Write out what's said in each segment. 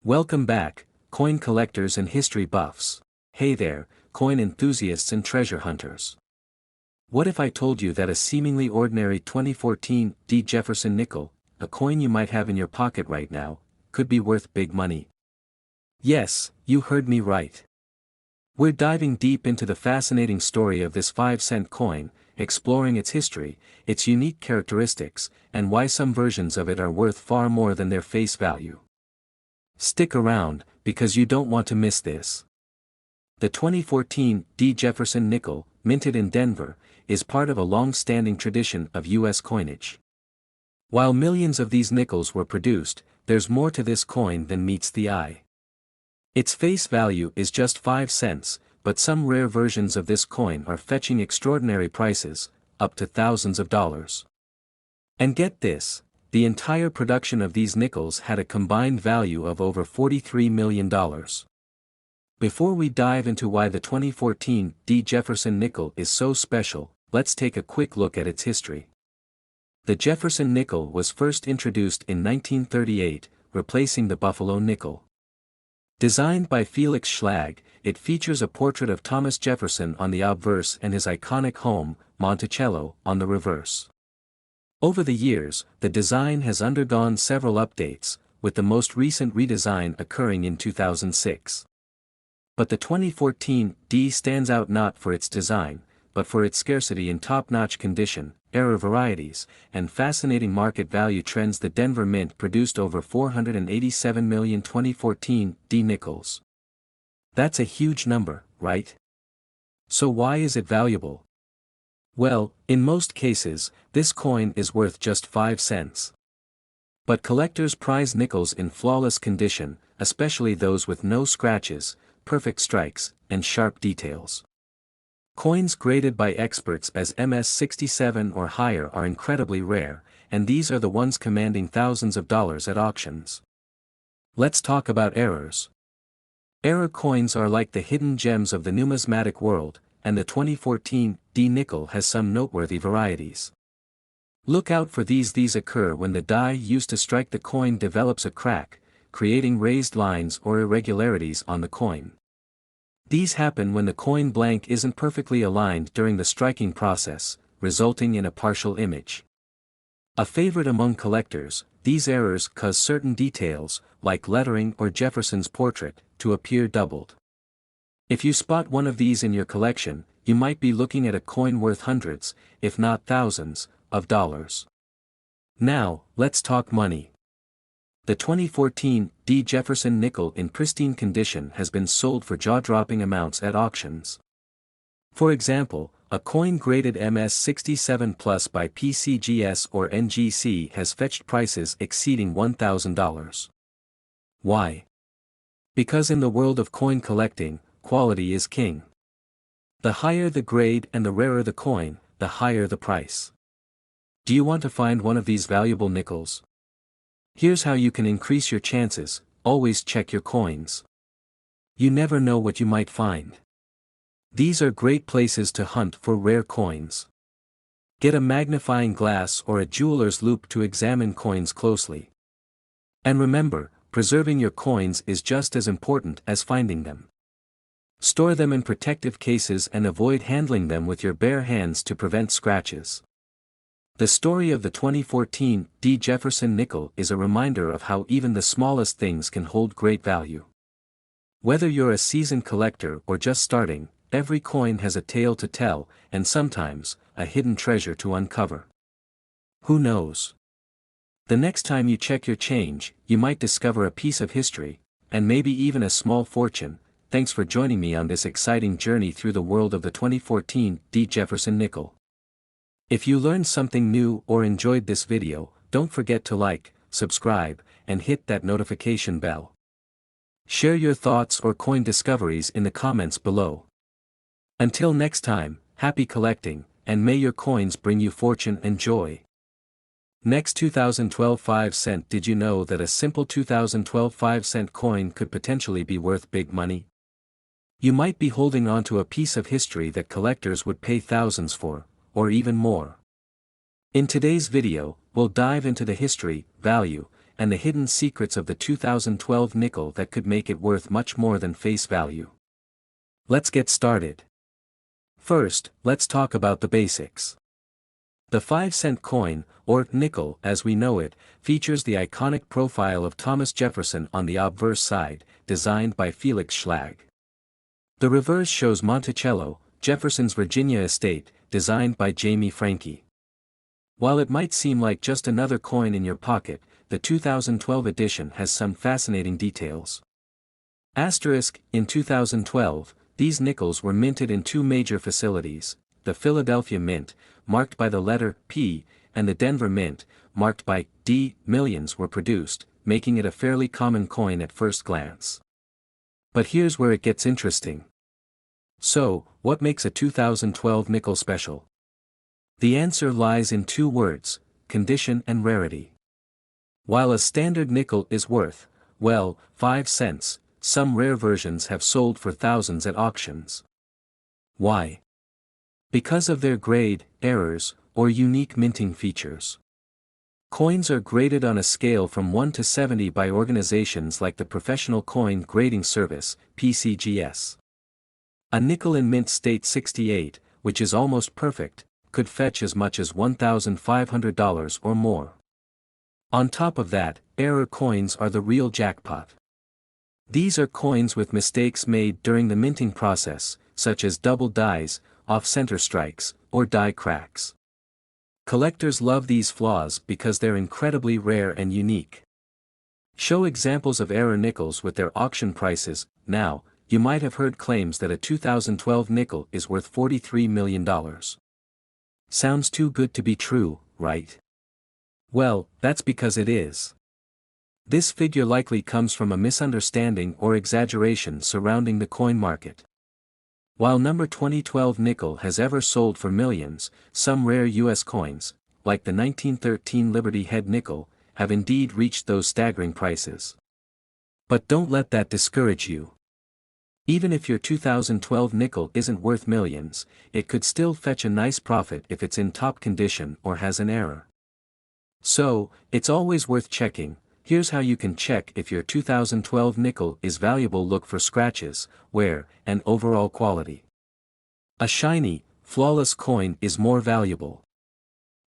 Welcome back, coin collectors and history buffs. Hey there, coin enthusiasts and treasure hunters. What if I told you that a seemingly ordinary 2014 D. Jefferson nickel, a coin you might have in your pocket right now, could be worth big money? Yes, you heard me right. We're diving deep into the fascinating story of this 5-cent coin, exploring its history, its unique characteristics, and why some versions of it are worth far more than their face value. Stick around, because you don't want to miss this. The 2014 D. Jefferson nickel, minted in Denver, is part of a long-standing tradition of U.S. coinage. While millions of these nickels were produced, there's more to this coin than meets the eye. Its face value is just 5 cents, but some rare versions of this coin are fetching extraordinary prices, up to thousands of dollars. And get this, the entire production of these nickels had a combined value of over $43 million. Before we dive into why the 2014 D. Jefferson nickel is so special, let's take a quick look at its history. The Jefferson nickel was first introduced in 1938, replacing the Buffalo nickel. Designed by Felix Schlag, it features a portrait of Thomas Jefferson on the obverse and his iconic home, Monticello, on the reverse. Over the years, the design has undergone several updates, with the most recent redesign occurring in 2006. But the 2014 D stands out not for its design, but for its scarcity in top-notch condition, rare varieties, and fascinating market value trends. The Denver Mint produced over 487 million 2014 D nickels. That's a huge number, right? So why is it valuable? Well, in most cases, this coin is worth just 5 cents. But collectors prize nickels in flawless condition, especially those with no scratches, perfect strikes, and sharp details. Coins graded by experts as MS-67 or higher are incredibly rare, and these are the ones commanding thousands of dollars at auctions. Let's talk about errors. Error coins are like the hidden gems of the numismatic world, and the 2014 D nickel has some noteworthy varieties. Look out for these. These occur when the die used to strike the coin develops a crack, creating raised lines or irregularities on the coin. These happen when the coin blank isn't perfectly aligned during the striking process, resulting in a partial image. A favorite among collectors, these errors cause certain details, like lettering or Jefferson's portrait, to appear doubled. If you spot one of these in your collection, you might be looking at a coin worth hundreds, if not thousands, of dollars. Now, let's talk money. The 2014 D. Jefferson nickel in pristine condition has been sold for jaw-dropping amounts at auctions. For example, a coin graded MS-67 Plus by PCGS or NGC has fetched prices exceeding $1,000. Why? Because in the world of coin collecting, quality is king. The higher the grade and the rarer the coin, the higher the price. Do you want to find one of these valuable nickels? Here's how you can increase your chances: always check your coins. You never know what you might find. These are great places to hunt for rare coins. Get a magnifying glass or a jeweler's loupe to examine coins closely. And remember, preserving your coins is just as important as finding them. Store them in protective cases and avoid handling them with your bare hands to prevent scratches. The story of the 2014 D. Jefferson nickel is a reminder of how even the smallest things can hold great value. Whether you're a seasoned collector or just starting, every coin has a tale to tell, and sometimes, a hidden treasure to uncover. Who knows? The next time you check your change, you might discover a piece of history, and maybe even a small fortune. Thanks for joining me on this exciting journey through the world of the 2014 D. Jefferson nickel. If you learned something new or enjoyed this video, don't forget to like, subscribe, and hit that notification bell. Share your thoughts or coin discoveries in the comments below. Until next time, happy collecting, and may your coins bring you fortune and joy. Next, 2012 5 cent. Did you know that a simple 2012 5-cent coin could potentially be worth big money? You might be holding on to a piece of history that collectors would pay thousands for, or even more. In today's video, we'll dive into the history, value, and the hidden secrets of the 2012 nickel that could make it worth much more than face value. Let's get started. First, let's talk about the basics. The 5-cent coin, or nickel as we know it, features the iconic profile of Thomas Jefferson on the obverse side, designed by Felix Schlag. The reverse shows Monticello, Jefferson's Virginia estate, designed by Jamie Franke. While it might seem like just another coin in your pocket, the 2012 edition has some fascinating details. Asterisk, in 2012, these nickels were minted in two major facilities, the Philadelphia Mint, marked by the letter P, and the Denver Mint, marked by D. Millions were produced, making it a fairly common coin at first glance. But here's where it gets interesting. So, what makes a 2012 nickel special? The answer lies in two words: condition and rarity. While a standard nickel is worth, well, 5 cents, some rare versions have sold for thousands at auctions. Why? Because of their grade, errors, or unique minting features. Coins are graded on a scale from 1 to 70 by organizations like the Professional Coin Grading Service, PCGS. A nickel in mint state 68, which is almost perfect, could fetch as much as $1,500 or more. On top of that, error coins are the real jackpot. These are coins with mistakes made during the minting process, such as double dies, off-center strikes, or die cracks. Collectors love these flaws because they're incredibly rare and unique. Show examples of error nickels with their auction prices. Now, you might have heard claims that a 2012 nickel is worth $43 million. Sounds too good to be true, right? Well, that's because it is. This figure likely comes from a misunderstanding or exaggeration surrounding the coin market. While number 2012 nickel has ever sold for millions, some rare U.S. coins, like the 1913 Liberty Head nickel, have indeed reached those staggering prices. But don't let that discourage you. Even if your 2012 nickel isn't worth millions, it could still fetch a nice profit if it's in top condition or has an error. So, it's always worth checking. Here's how you can check if your 2012 nickel is valuable. Look for scratches, wear, and overall quality. A shiny, flawless coin is more valuable.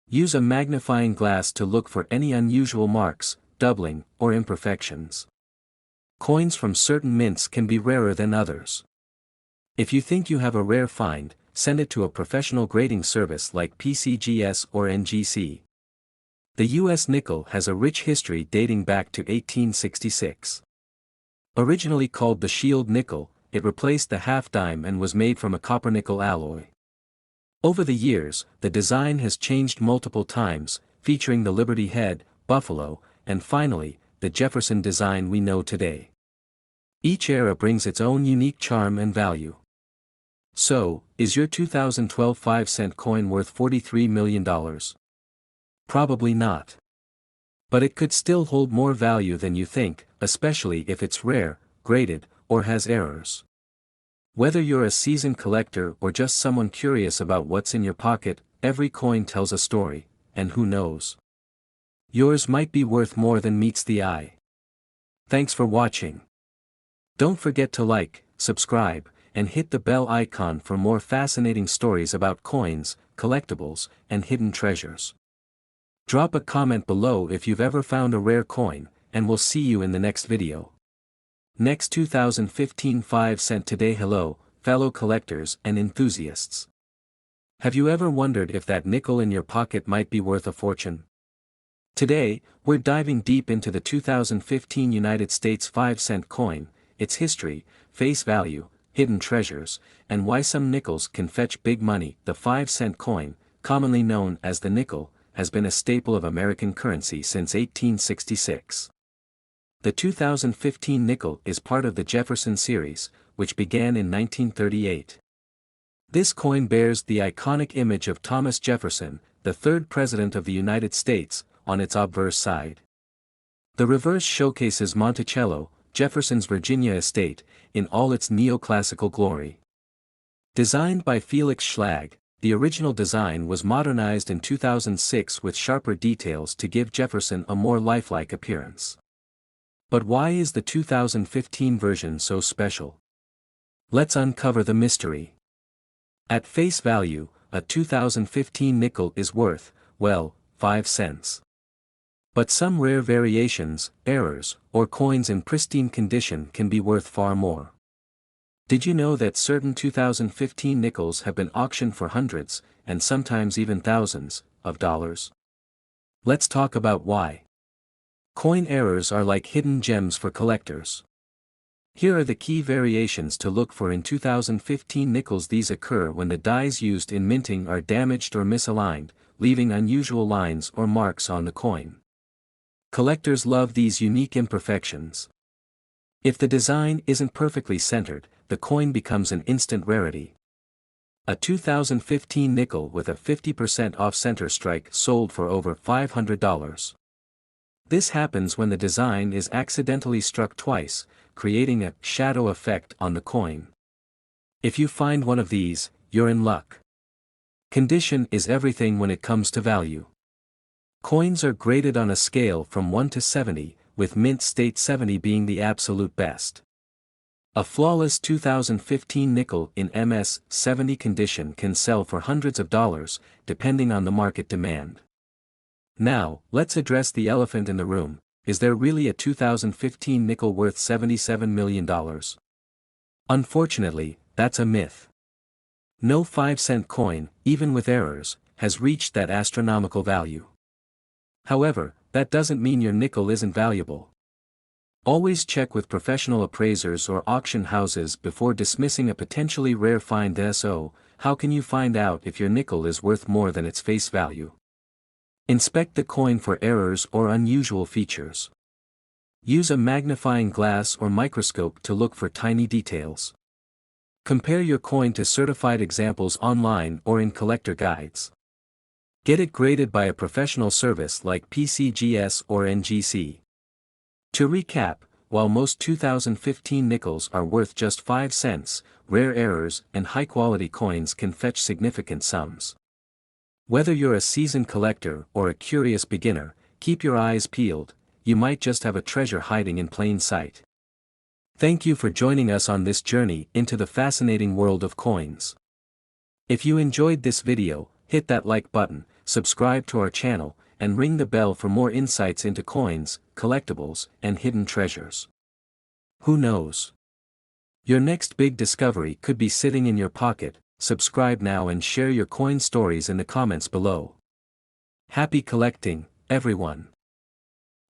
Use a magnifying glass to look for any unusual marks, doubling, or imperfections. Coins from certain mints can be rarer than others. If you think you have a rare find, send it to a professional grading service like PCGS or NGC. The U.S. nickel has a rich history dating back to 1866. Originally called the shield nickel, it replaced the half dime and was made from a copper-nickel alloy. Over the years, the design has changed multiple times, featuring the Liberty Head, Buffalo, and finally, the Jefferson design we know today. Each era brings its own unique charm and value. So, is your 2012 5-cent coin worth $43 million? Probably not. But it could still hold more value than you think, especially if it's rare, graded, or has errors. Whether you're a seasoned collector or just someone curious about what's in your pocket, every coin tells a story, and who knows? Yours might be worth more than meets the eye. Thanks for watching. Don't forget to like, subscribe, and hit the bell icon for more fascinating stories about coins, collectibles, and hidden treasures. Drop a comment below if you've ever found a rare coin, and we'll see you in the next video. Next 2015 5 cent today. Hello, fellow collectors and enthusiasts. Have you ever wondered if that nickel in your pocket might be worth a fortune? Today, we're diving deep into the 2015 United States 5-cent coin, its history, face value, hidden treasures, and why some nickels can fetch big money. The 5-cent coin, commonly known as the nickel, has been a staple of American currency since 1866. The 2015 nickel is part of the Jefferson series, which began in 1938. This coin bears the iconic image of Thomas Jefferson, the third President of the United States, on its obverse side. The reverse showcases Monticello, Jefferson's Virginia estate, in all its neoclassical glory. Designed by Felix Schlag, the original design was modernized in 2006 with sharper details to give Jefferson a more lifelike appearance. But why is the 2015 version so special? Let's uncover the mystery. At face value, a 2015 nickel is worth, well, 5 cents. But some rare variations, errors, or coins in pristine condition can be worth far more. Did you know that certain 2015 nickels have been auctioned for hundreds, and sometimes even thousands, of dollars? Let's talk about why. Coin errors are like hidden gems for collectors. Here are the key variations to look for in 2015 nickels. These occur when the dies used in minting are damaged or misaligned, leaving unusual lines or marks on the coin. Collectors love these unique imperfections. If the design isn't perfectly centered, the coin becomes an instant rarity. A 2015 nickel with a 50% off-center strike sold for over $500. This happens when the design is accidentally struck twice, creating a shadow effect on the coin. If you find one of these, you're in luck. Condition is everything when it comes to value. Coins are graded on a scale from 1 to 70, with mint state 70 being the absolute best. A flawless 2015 nickel in MS 70 condition can sell for hundreds of dollars, depending on the market demand. Now, let's address the elephant in the room. Is there really a 2015 nickel worth $77 million? Unfortunately, that's a myth. No 5-cent coin, even with errors, has reached that astronomical value. However, that doesn't mean your nickel isn't valuable. Always check with professional appraisers or auction houses before dismissing a potentially rare find. So, how can you find out if your nickel is worth more than its face value? Inspect the coin for errors or unusual features. Use a magnifying glass or microscope to look for tiny details. Compare your coin to certified examples online or in collector guides. Get it graded by a professional service like PCGS or NGC. To recap, while most 2015 nickels are worth just 5 cents, rare errors and high-quality coins can fetch significant sums. Whether you're a seasoned collector or a curious beginner, keep your eyes peeled, you might just have a treasure hiding in plain sight. Thank you for joining us on this journey into the fascinating world of coins. If you enjoyed this video, hit that like button, subscribe to our channel, and ring the bell for more insights into coins, collectibles, and hidden treasures. Who knows? Your next big discovery could be sitting in your pocket. Subscribe now and share your coin stories in the comments below. Happy collecting, everyone!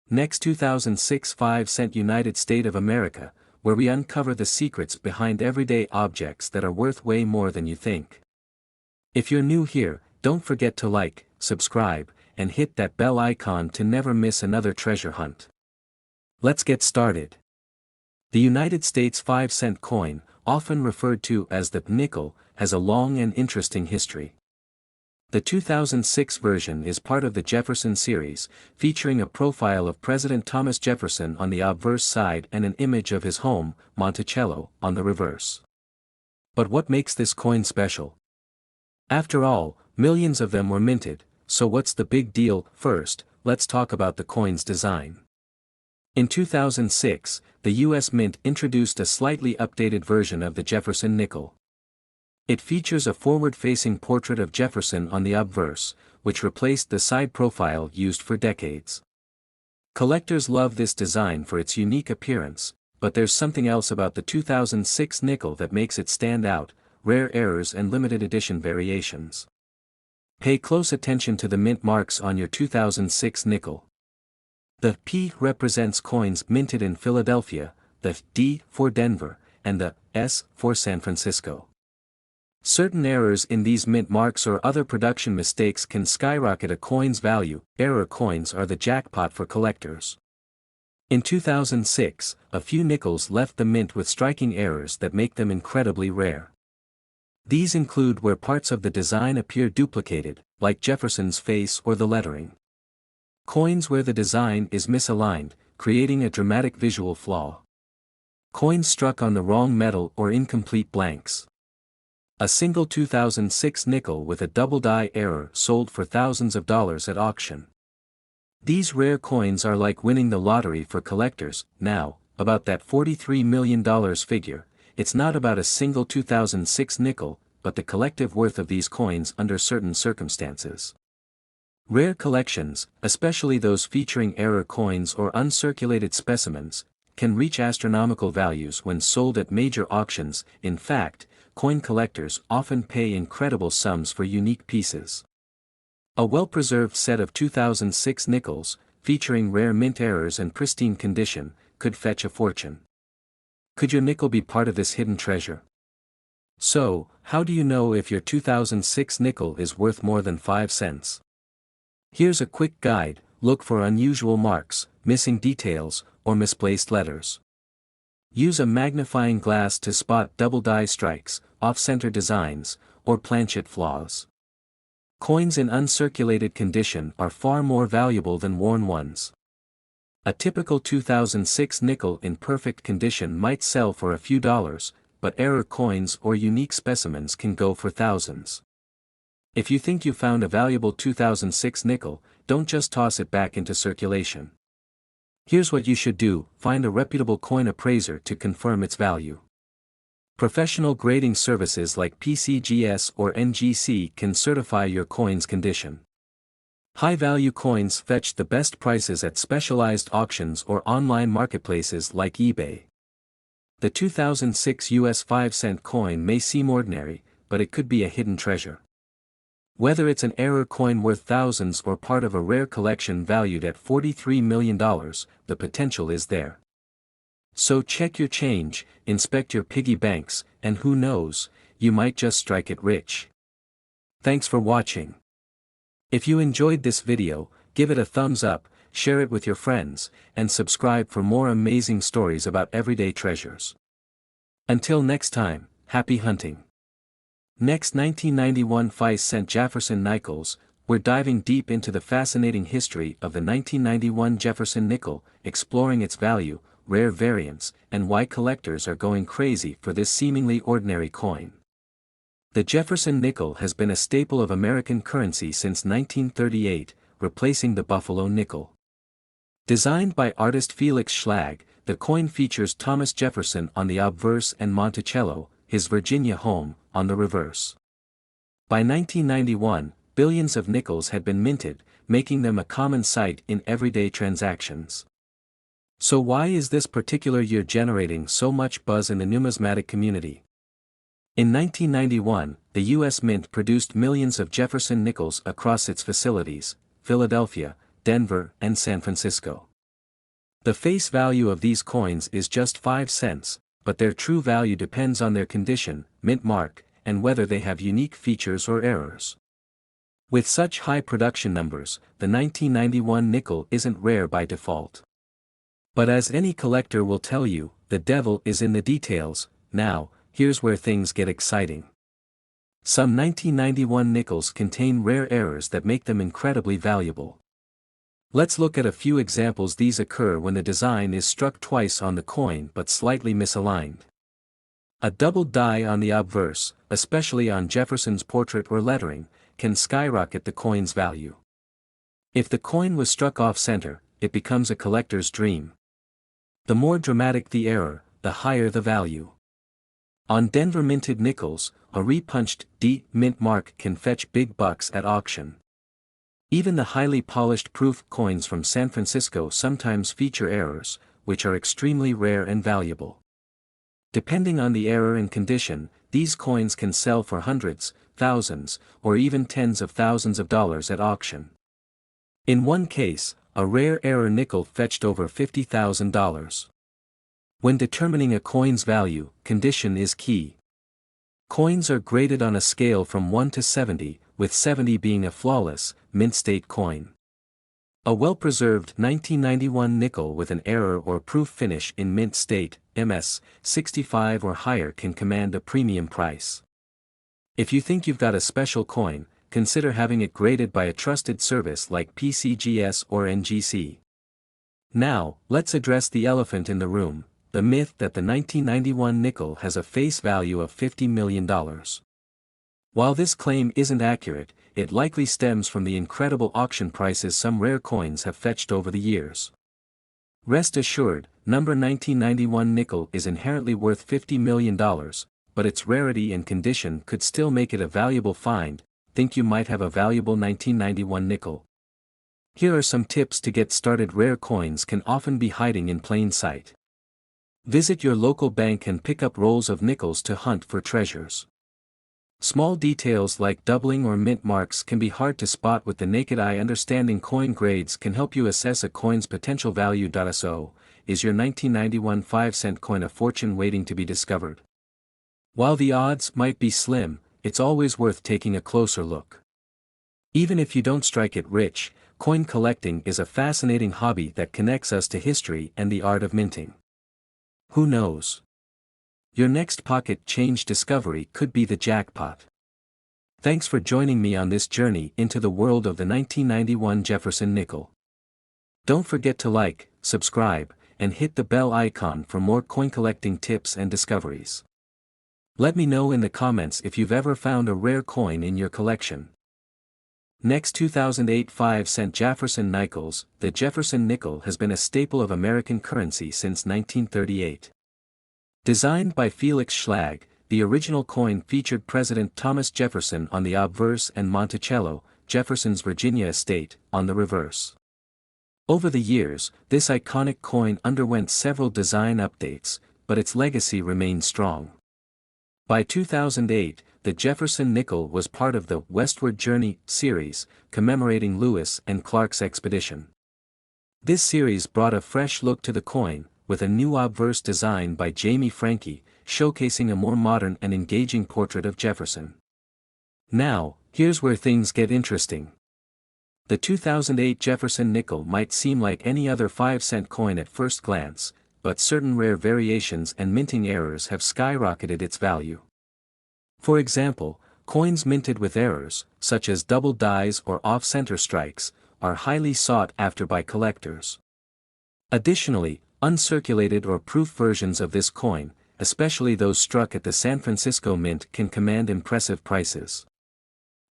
Next 2006 5 Cent United States of America, where we uncover the secrets behind everyday objects that are worth way more than you think. If you're new here, don't forget to like, subscribe, and hit that bell icon to never miss another treasure hunt. Let's get started. The United States 5-cent coin, often referred to as the nickel, has a long and interesting history. The 2006 version is part of the Jefferson series, featuring a profile of President Thomas Jefferson on the obverse side and an image of his home, Monticello, on the reverse. But what makes this coin special? After all, millions of them were minted, so what's the big deal? First, let's talk about the coin's design. In 2006, the U.S. Mint introduced a slightly updated version of the Jefferson nickel. It features a forward-facing portrait of Jefferson on the obverse, which replaced the side profile used for decades. Collectors love this design for its unique appearance, but there's something else about the 2006 nickel that makes it stand out: rare errors and limited edition variations. Pay close attention to the mint marks on your 2006 nickel. The P represents coins minted in Philadelphia, the D for Denver, and the S for San Francisco. Certain errors in these mint marks or other production mistakes can skyrocket a coin's value. Error coins are the jackpot for collectors. In 2006, a few nickels left the mint with striking errors that make them incredibly rare. These include where parts of the design appear duplicated, like Jefferson's face or the lettering. Coins where the design is misaligned, creating a dramatic visual flaw. Coins struck on the wrong metal or incomplete blanks. A single 2006 nickel with a double die error sold for thousands of dollars at auction. These rare coins are like winning the lottery for collectors. Now, about that $43 million figure, it's not about a single 2006 nickel, but the collective worth of these coins under certain circumstances. Rare collections, especially those featuring error coins or uncirculated specimens, can reach astronomical values when sold at major auctions. In fact, coin collectors often pay incredible sums for unique pieces. A well-preserved set of 2006 nickels, featuring rare mint errors and pristine condition, could fetch a fortune. Could your nickel be part of this hidden treasure? So, how do you know if your 2006 nickel is worth more than 5 cents? Here's a quick guide: look for unusual marks, missing details, or misplaced letters. Use a magnifying glass to spot double die strikes, off-center designs, or planchet flaws. Coins in uncirculated condition are far more valuable than worn ones. A typical 2006 nickel in perfect condition might sell for a few dollars, but error coins or unique specimens can go for thousands. If you think you found a valuable 2006 nickel, don't just toss it back into circulation. Here's what you should do: find a reputable coin appraiser to confirm its value. Professional grading services like PCGS or NGC can certify your coin's condition. High-value coins fetch the best prices at specialized auctions or online marketplaces like eBay. The 2006 US 5-cent coin may seem ordinary, but it could be a hidden treasure. Whether it's an error coin worth thousands or part of a rare collection valued at $43 million, the potential is there. So check your change, inspect your piggy banks, and who knows, you might just strike it rich. Thanks for watching. If you enjoyed this video, give it a thumbs up, share it with your friends, and subscribe for more amazing stories about everyday treasures. Until next time, happy hunting. Next, 1991 Five Cent Jefferson Nikles. We're diving deep into the fascinating history of the 1991 Jefferson nickel, exploring its value, rare variants, and why collectors are going crazy for this seemingly ordinary coin. The Jefferson nickel has been a staple of American currency since 1938, replacing the Buffalo nickel. Designed by artist Felix Schlag, the coin features Thomas Jefferson on the obverse and Monticello, his Virginia home, on the reverse. By 1991, billions of nickels had been minted, making them a common sight in everyday transactions. So why is this particular year generating so much buzz in the numismatic community? In 1991, the U.S. Mint produced millions of Jefferson nickels across its facilities, Philadelphia, Denver, and San Francisco. The face value of these coins is just 5 cents, but their true value depends on their condition, mint mark, and whether they have unique features or errors. With such high production numbers, the 1991 nickel isn't rare by default. But as any collector will tell you, the devil is in the details. Now, here's where things get exciting. Some 1991 nickels contain rare errors that make them incredibly valuable. Let's look at a few examples. These occur when the design is struck twice on the coin but slightly misaligned. A doubled die on the obverse, especially on Jefferson's portrait or lettering, can skyrocket the coin's value. If the coin was struck off-center, it becomes a collector's dream. The more dramatic the error, the higher the value. On Denver minted nickels, a repunched D mint mark can fetch big bucks at auction. Even the highly polished proof coins from San Francisco sometimes feature errors, which are extremely rare and valuable. Depending on the error and condition, these coins can sell for hundreds, thousands, or even tens of thousands of dollars at auction. In one case, a rare error nickel fetched over $50,000. When determining a coin's value, condition is key. Coins are graded on a scale from 1 to 70, with 70 being a flawless, mint state coin. A well-preserved 1991 nickel with an error or proof finish in mint state, MS, 65 or higher can command a premium price. If you think you've got a special coin, consider having it graded by a trusted service like PCGS or NGC. Now, let's address the elephant in the room, the myth that the 1991 nickel has a face value of $50 million. While this claim isn't accurate, it likely stems from the incredible auction prices some rare coins have fetched over the years. Rest assured, number 1991 nickel is inherently worth $50 million, but its rarity and condition could still make it a valuable find. Think you might have a valuable 1991 nickel? Here are some tips to get started. Rare coins can often be hiding in plain sight. Visit your local bank and pick up rolls of nickels to hunt for treasures. Small details like doubling or mint marks can be hard to spot with the naked eye. Understanding coin grades can help you assess a coin's potential value. So, is your 1991 5-cent coin a fortune waiting to be discovered? While the odds might be slim, it's always worth taking a closer look. Even if you don't strike it rich, coin collecting is a fascinating hobby that connects us to history and the art of minting. Who knows? Your next pocket change discovery could be the jackpot. Thanks for joining me on this journey into the world of the 1991 Jefferson nickel. Don't forget to like, subscribe, and hit the bell icon for more coin collecting tips and discoveries. Let me know in the comments if you've ever found a rare coin in your collection. Next, 2008 5-cent Jefferson Nikles. The Jefferson nickel has been a staple of American currency since 1938. Designed by Felix Schlag, the original coin featured President Thomas Jefferson on the obverse and Monticello, Jefferson's Virginia estate, on the reverse. Over the years, this iconic coin underwent several design updates, but its legacy remained strong. By 2008, the Jefferson nickel was part of the Westward Journey series, commemorating Lewis and Clark's expedition. This series brought a fresh look to the coin, with a new obverse design by Jamie Franke, showcasing a more modern and engaging portrait of Jefferson. Now, here's where things get interesting. The 2008 Jefferson nickel might seem like any other 5-cent coin at first glance, but certain rare variations and minting errors have skyrocketed its value. For example, coins minted with errors, such as double dies or off-center strikes, are highly sought after by collectors. Additionally, uncirculated or proof versions of this coin, especially those struck at the San Francisco Mint, can command impressive prices.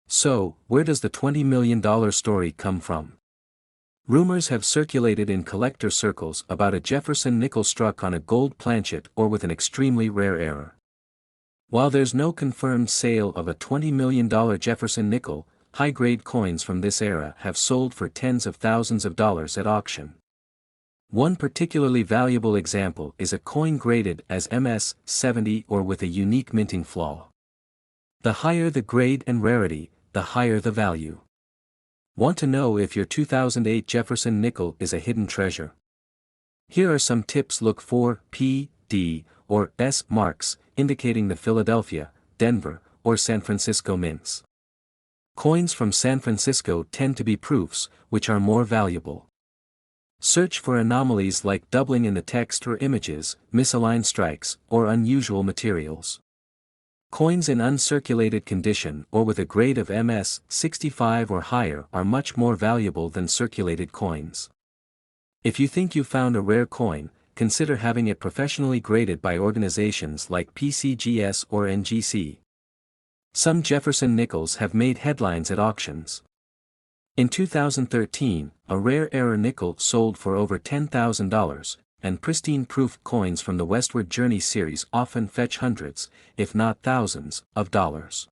So, where does the $20 million story come from? Rumors have circulated in collector circles about a Jefferson nickel struck on a gold planchet or with an extremely rare error. While there's no confirmed sale of a $20 million Jefferson nickel, high-grade coins from this era have sold for tens of thousands of dollars at auction. One particularly valuable example is a coin graded as MS-70 or with a unique minting flaw. The higher the grade and rarity, the higher the value. Want to know if your 2008 Jefferson nickel is a hidden treasure? Here are some tips. Look for P, D, or S marks, indicating the Philadelphia, Denver, or San Francisco mints. Coins from San Francisco tend to be proofs, which are more valuable. Search for anomalies like doubling in the text or images, misaligned strikes, or unusual materials. Coins in uncirculated condition or with a grade of MS-65 or higher are much more valuable than circulated coins. If you think you found a rare coin, consider having it professionally graded by organizations like PCGS or NGC. Some Jefferson nickels have made headlines at auctions. In 2013, a rare error nickel sold for over $10,000, and pristine proof coins from the Westward Journey series often fetch hundreds, if not thousands, of dollars.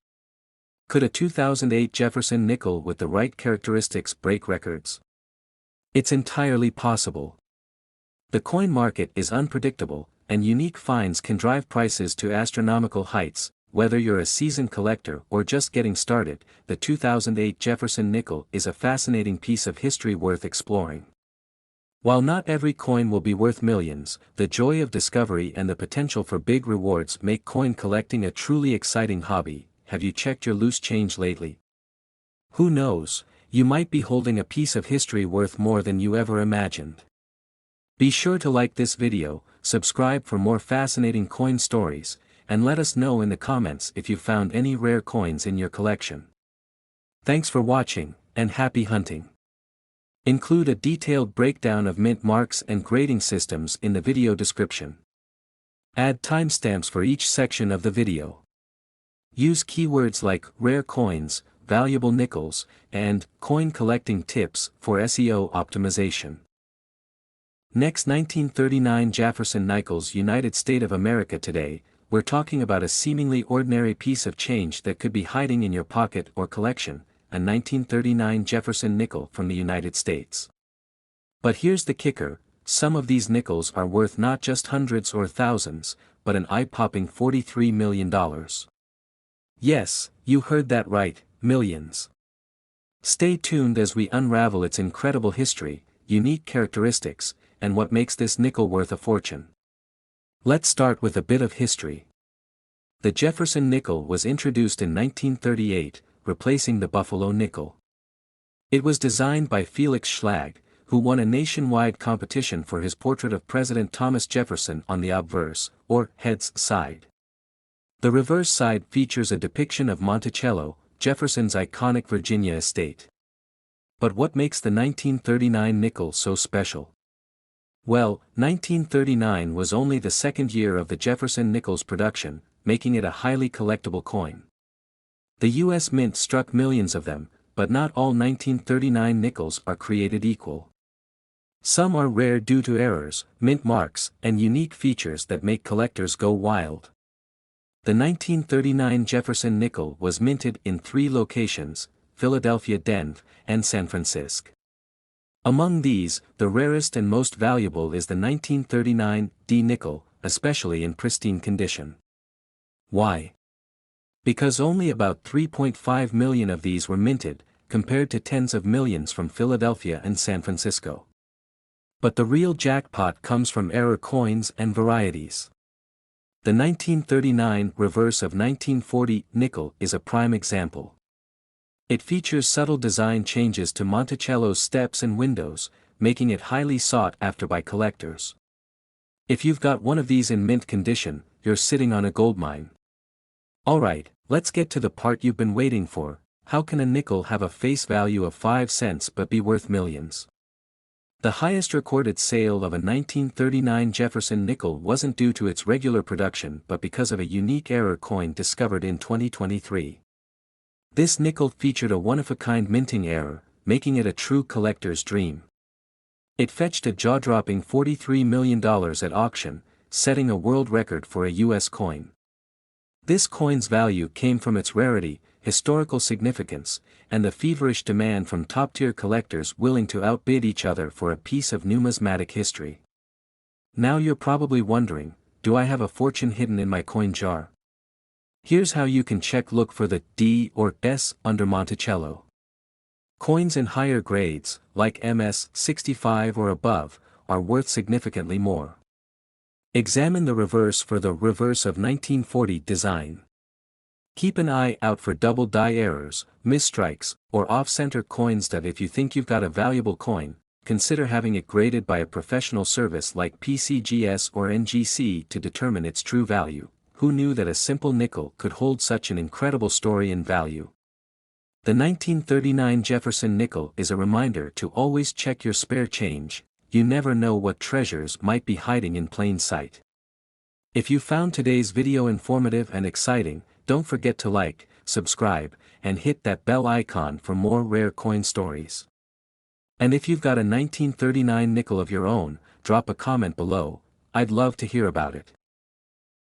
Could a 2008 Jefferson nickel with the right characteristics break records? It's entirely possible. The coin market is unpredictable, and unique finds can drive prices to astronomical heights. Whether you're a seasoned collector or just getting started, the 2008 Jefferson nickel is a fascinating piece of history worth exploring. While not every coin will be worth millions, the joy of discovery and the potential for big rewards make coin collecting a truly exciting hobby. Have you checked your loose change lately? Who knows, you might be holding a piece of history worth more than you ever imagined. Be sure to like this video, subscribe for more fascinating coin stories, and let us know in the comments if you found any rare coins in your collection. Thanks for watching, and happy hunting. Include a detailed breakdown of mint marks and grading systems in the video description. Add timestamps for each section of the video. Use keywords like rare coins, valuable nickels, and coin collecting tips for SEO optimization. Next, 1939 Jefferson Nikles, United States of America. Today, we're talking about a seemingly ordinary piece of change that could be hiding in your pocket or collection, a 1939 Jefferson nickel from the United States. But here's the kicker, some of these nickels are worth not just hundreds or thousands, but an eye-popping $43 million. Yes, you heard that right, millions. Stay tuned as we unravel its incredible history, unique characteristics, and what makes this nickel worth a fortune. Let's start with a bit of history. The Jefferson nickel was introduced in 1938, replacing the Buffalo nickel. It was designed by Felix Schlag, who won a nationwide competition for his portrait of President Thomas Jefferson on the obverse, or heads side. The reverse side features a depiction of Monticello, Jefferson's iconic Virginia estate. But what makes the 1939 nickel so special? Well, 1939 was only the second year of the Jefferson nickel's production, making it a highly collectible coin. The U.S. Mint struck millions of them, but not all 1939 nickels are created equal. Some are rare due to errors, mint marks, and unique features that make collectors go wild. The 1939 Jefferson nickel was minted in 3 locations, Philadelphia, Denver, and San Francisco. Among these, the rarest and most valuable is the 1939 D nickel, especially in pristine condition. Why? Because only about 3.5 million of these were minted, compared to tens of millions from Philadelphia and San Francisco. But the real jackpot comes from error coins and varieties. The 1939 reverse of 1940 nickel is a prime example. It features subtle design changes to Monticello's steps and windows, making it highly sought after by collectors. If you've got one of these in mint condition, you're sitting on a goldmine. Alright, let's get to the part you've been waiting for. How can a nickel have a face value of 5 cents but be worth millions? The highest recorded sale of a 1939 Jefferson nickel wasn't due to its regular production but because of a unique error coin discovered in 2023. This nickel featured a one-of-a-kind minting error, making it a true collector's dream. It fetched a jaw-dropping $43 million at auction, setting a world record for a U.S. coin. This coin's value came from its rarity, historical significance, and the feverish demand from top-tier collectors willing to outbid each other for a piece of numismatic history. Now you're probably wondering, do I have a fortune hidden in my coin jar? Here's how you can check. Look for the D or S under Monticello. Coins in higher grades, like MS 65 or above, are worth significantly more. Examine the reverse for the reverse of 1940 design. Keep an eye out for double die errors, misstrikes, or off-center coins. That if you think you've got a valuable coin, consider having it graded by a professional service like PCGS or NGC to determine its true value. Who knew that a simple nickel could hold such an incredible story and value? The 1939 Jefferson nickel is a reminder to always check your spare change. You never know what treasures might be hiding in plain sight. If you found today's video informative and exciting, don't forget to like, subscribe, and hit that bell icon for more rare coin stories. And if you've got a 1939 nickel of your own, drop a comment below. I'd love to hear about it.